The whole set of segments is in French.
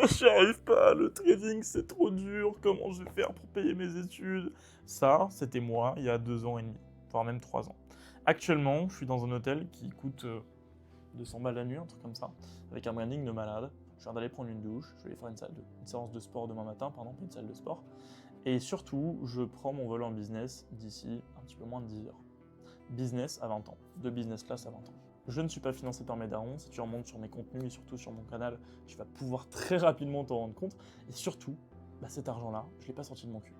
J'y arrive pas, le trading c'est trop dur, comment je vais faire pour payer mes études? Ça, c'était moi il y a 2 ans et demi, voire même 3 ans. Actuellement, je suis dans un hôtel qui coûte 200 balles la nuit, un truc comme ça, avec un branding de malade. Je viens d'aller prendre une douche, je vais aller faire une séance de sport demain matin, pardon, pas une salle de sport. Et surtout, je prends mon vol en business d'ici un petit peu moins de 10 heures. Business à 20 ans, de business class à 20 ans. Je ne suis pas financé par mes darons, si tu remontes sur mes contenus et surtout sur mon canal, tu vas pouvoir très rapidement t'en rendre compte. Et surtout, cet argent-là, je ne l'ai pas sorti de mon cul.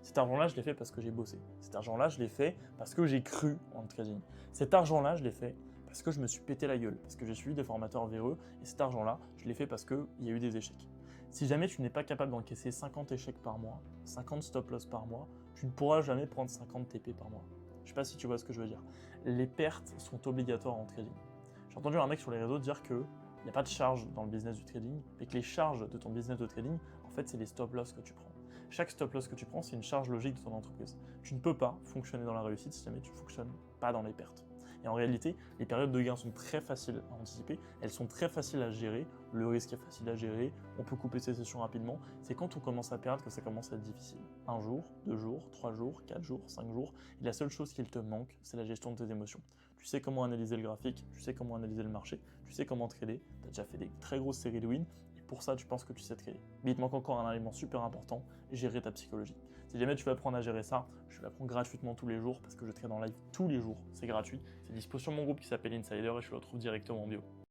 Cet argent-là, je l'ai fait parce que j'ai bossé. Cet argent-là, je l'ai fait parce que j'ai cru en le trading. Cet argent-là, je l'ai fait parce que je me suis pété la gueule, parce que j'ai suivi des formateurs véreux. Et cet argent-là, je l'ai fait parce qu'il y a eu des échecs. Si jamais tu n'es pas capable d'encaisser 50 échecs par mois, 50 stop-loss par mois, tu ne pourras jamais prendre 50 TP par mois. Je sais pas si tu vois ce que je veux dire. Les pertes sont obligatoires en trading. J'ai entendu un mec sur les réseaux dire qu'il n'y a pas de charge dans le business du trading, et que les charges de ton business de trading, en fait, c'est les stop-loss que tu prends. Chaque stop-loss que tu prends, c'est une charge logique de ton entreprise. Tu ne peux pas fonctionner dans la réussite si jamais tu ne fonctionnes pas dans les pertes. Et en réalité, les périodes de gain sont très faciles à anticiper, elles sont très faciles à gérer, le risque est facile à gérer, on peut couper ses sessions rapidement. C'est quand on commence à perdre que ça commence à être difficile. 1 jour, 2 jours, 3 jours, 4 jours, 5 jours, et la seule chose qu'il te manque, c'est la gestion de tes émotions. Tu sais comment analyser le graphique, tu sais comment analyser le marché, tu sais comment trader, tu as déjà fait des très grosses séries de wins, et pour ça, tu penses que tu sais trader. Mais il te manque encore un élément super important, gérer ta psychologie. Si jamais tu veux apprendre à gérer ça, je l'apprends gratuitement tous les jours parce que je trade en live tous les jours, c'est gratuit. C'est dispo sur mon groupe qui s'appelle Insider et je le retrouve directement en bio.